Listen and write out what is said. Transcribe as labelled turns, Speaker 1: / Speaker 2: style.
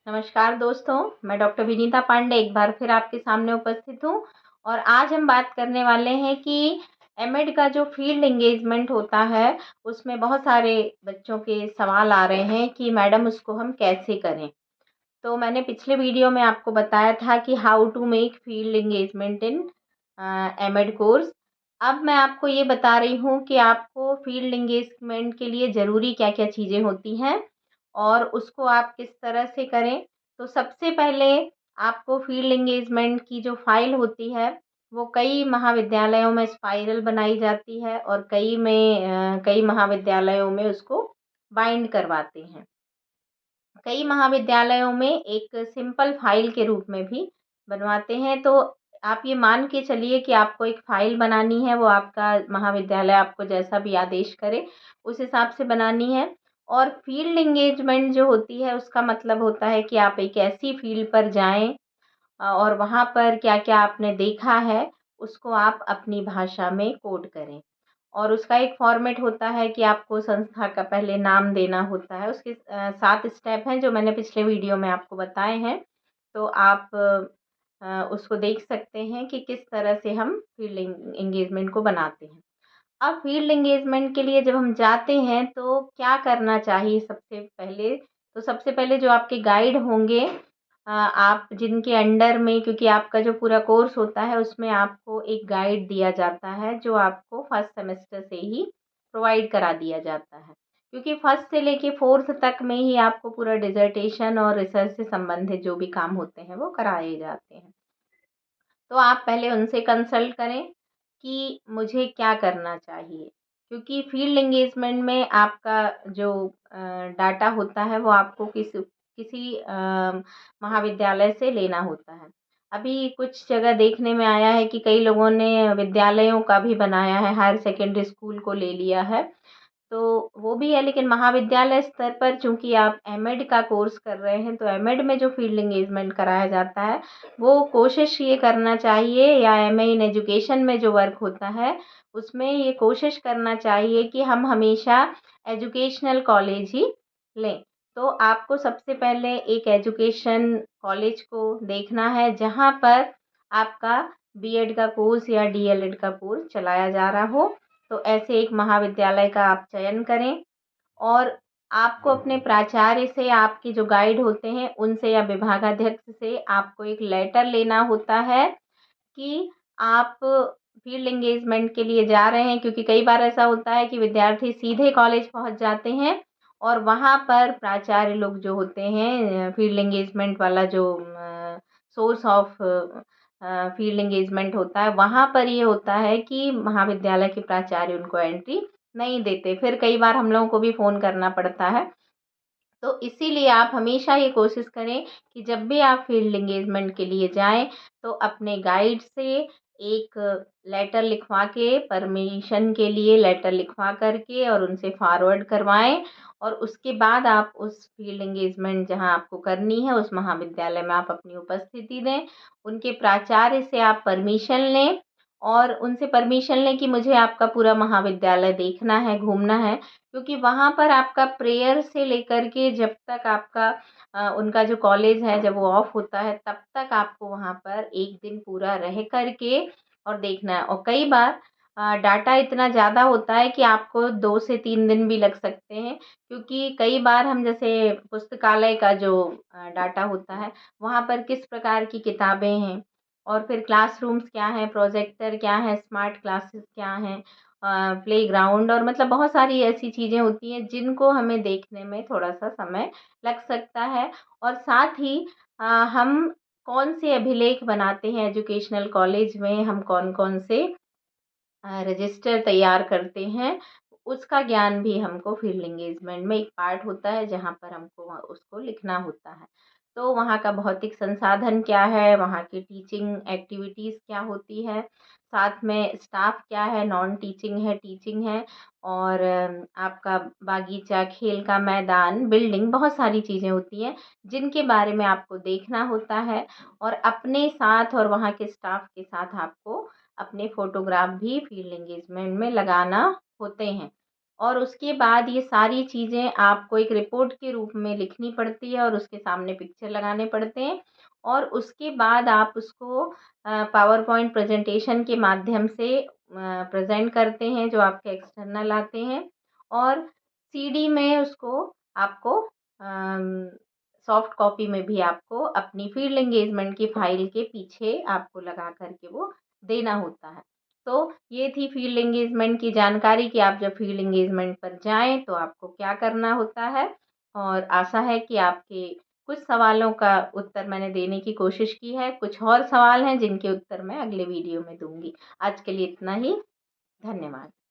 Speaker 1: नमस्कार दोस्तों, मैं डॉक्टर विनीता पांडे एक बार फिर आपके सामने उपस्थित हूँ। और आज हम बात करने वाले हैं कि एमएड का जो फील्ड एंगेजमेंट होता है, उसमें बहुत सारे बच्चों के सवाल आ रहे हैं कि मैडम उसको हम कैसे करें। तो मैंने पिछले वीडियो में आपको बताया था कि how to make field engagement in MEd course. अब मैं आपको ये बता रही हूँ कि आपको फील्ड एंगेजमेंट के लिए ज़रूरी क्या-क्या चीज़ें होती हैं और उसको आप किस तरह से करें। तो सबसे पहले आपको फील्ड एंगेजमेंट की जो फ़ाइल होती है, वो कई महाविद्यालयों में स्पाइरल बनाई जाती है और कई महाविद्यालयों में उसको बाइंड करवाते हैं। कई महाविद्यालयों में एक सिंपल फाइल के रूप में भी बनवाते हैं। तो आप ये मान के चलिए कि आपको एक फाइल बनानी है, वो आपका महाविद्यालय आपको जैसा भी आदेश करे, उस हिसाब से बनानी है। और फील्ड एंगेजमेंट जो होती है, उसका मतलब होता है कि आप एक ऐसी फील्ड पर जाएँ और वहाँ पर क्या-क्या आपने देखा है, उसको आप अपनी भाषा में कोड करें। और उसका एक फॉर्मेट होता है कि आपको संस्था का पहले नाम देना होता है। उसके 7 स्टेप हैं जो मैंने पिछले वीडियो में आपको बताए हैं। तो आप उसको देख सकते हैं कि किस तरह से हम फील्ड एंगेजमेंट को बनाते हैं। अब फील्ड एंगेजमेंट के लिए जब हम जाते हैं तो क्या करना चाहिए सबसे पहले? तो सबसे पहले जो आपके गाइड होंगे, आप जिनके अंडर में, क्योंकि आपका जो पूरा कोर्स होता है उसमें आपको एक गाइड दिया जाता है जो आपको फर्स्ट सेमेस्टर से ही प्रोवाइड करा दिया जाता है। क्योंकि फर्स्ट से लेके फोर्थ तक में ही आपको पूरा डिसर्टेशन और रिसर्च से संबंधित जो भी काम होते हैं वो कराए जाते हैं। तो आप पहले उनसे कंसल्ट करें कि मुझे क्या करना चाहिए, क्योंकि फील्ड एंगेजमेंट में आपका जो डाटा होता है वो आपको किसी महाविद्यालय से लेना होता है। अभी कुछ जगह देखने में आया है कि कई लोगों ने विद्यालयों का भी बनाया है, हायर सेकेंडरी स्कूल को ले लिया है। तो वो भी है, लेकिन महाविद्यालय स्तर पर चूँकि आप एमएड का कोर्स कर रहे हैं, तो एमएड में जो फील्ड एंगेजमेंट कराया जाता है, वो कोशिश ये करना चाहिए, या एमए इन एजुकेशन में जो वर्क होता है, उसमें ये कोशिश करना चाहिए कि हम हमेशा एजुकेशनल कॉलेज ही लें। तो आपको सबसे पहले एक एजुकेशन कॉलेज को देखना है, जहाँ पर आपका बीएड का कोर्स या डीएलएड का कोर्स चलाया जा रहा हो। तो ऐसे एक महाविद्यालय का आप चयन करें और आपको अपने प्राचार्य से, आपके जो गाइड होते हैं उनसे या विभागाध्यक्ष से आपको एक लेटर लेना होता है कि आप फील्ड एंगेजमेंट के लिए जा रहे हैं। क्योंकि कई बार ऐसा होता है कि विद्यार्थी सीधे कॉलेज पहुंच जाते हैं और वहां पर प्राचार्य लोग जो होते हैं, फील्ड एंगेजमेंट वाला जो सोर्स ऑफ फील्ड एंगेजमेंट होता है, वहाँ पर ये होता है कि महाविद्यालय के प्राचार्य उनको एंट्री नहीं देते। फिर कई बार हम लोगों को भी फ़ोन करना पड़ता है। तो इसीलिए आप हमेशा ये कोशिश करें कि जब भी आप फील्ड एंगेजमेंट के लिए जाएँ, तो अपने गाइड से एक लेटर लिखवा के, परमिशन के लिए लेटर लिखवा कर के और उनसे फॉरवर्ड करवाएँ। और उसके बाद आप उस फील्ड एंगेजमेंट जहाँ आपको करनी है, उस महाविद्यालय में आप अपनी उपस्थिति दें। उनके प्राचार्य से आप परमिशन लें और उनसे परमिशन लें कि मुझे आपका पूरा महाविद्यालय देखना है, घूमना है। क्योंकि वहाँ पर आपका प्रेयर से लेकर के जब तक आपका उनका जो कॉलेज है, जब वो ऑफ होता है, तब तक आपको वहाँ पर 1 दिन पूरा रह कर के और देखना है। और कई बार डाटा इतना ज़्यादा होता है कि आपको 2 से 3 दिन भी लग सकते हैं। क्योंकि कई बार हम, जैसे पुस्तकालय का जो डाटा होता है, वहाँ पर किस प्रकार की किताबें हैं और फिर क्लासरूम्स क्या हैं, प्रोजेक्टर क्या है, स्मार्ट क्लासेस क्या हैं, प्लेग्राउंड, और मतलब बहुत सारी ऐसी चीज़ें होती हैं जिनको हमें देखने में थोड़ा-सा समय लग सकता है। और साथ ही हम कौन से अभिलेख बनाते हैं एजुकेशनल कॉलेज में, हम कौन-कौन से रजिस्टर तैयार करते हैं, उसका ज्ञान भी हमको फील्ड एंगेजमेंट में एक पार्ट होता है, जहाँ पर हमको उसको लिखना होता है। तो वहाँ का भौतिक संसाधन क्या है, वहाँ की टीचिंग एक्टिविटीज़ क्या होती है, साथ में स्टाफ क्या है, नॉन टीचिंग है, टीचिंग है, और आपका बागीचा, खेल का मैदान, बिल्डिंग, बहुत सारी चीज़ें होती हैं, जिनके बारे में आपको देखना होता है। और अपने साथ और वहाँ के स्टाफ के साथ आपको अपने फ़ोटोग्राफ भी फील्ड एंगेजमेंट में लगाना होते हैं। और उसके बाद ये सारी चीज़ें आपको एक रिपोर्ट के रूप में लिखनी पड़ती है और उसके सामने पिक्चर लगाने पड़ते हैं और उसके बाद आप उसको पावर पॉइंट प्रेजेंटेशन के माध्यम से प्रेजेंट करते हैं जो आपके एक्सटर्नल आते हैं और सीडी में उसको आपको सॉफ्ट कॉपी में भी आपको अपनी फील्ड एंगेजमेंट की फाइल के पीछे आपको लगा करके वो देना होता है। तो ये थी फील्ड एंगेजमेंट की जानकारी कि आप जब फील्ड एंगेजमेंट पर जाएँ तो आपको क्या करना होता है और आशा है कि आपके कुछ सवालों का उत्तर मैंने देने की कोशिश की है। कुछ और सवाल हैं जिनके उत्तर मैं अगले वीडियो में दूँगी। आज के लिए इतना ही। धन्यवाद।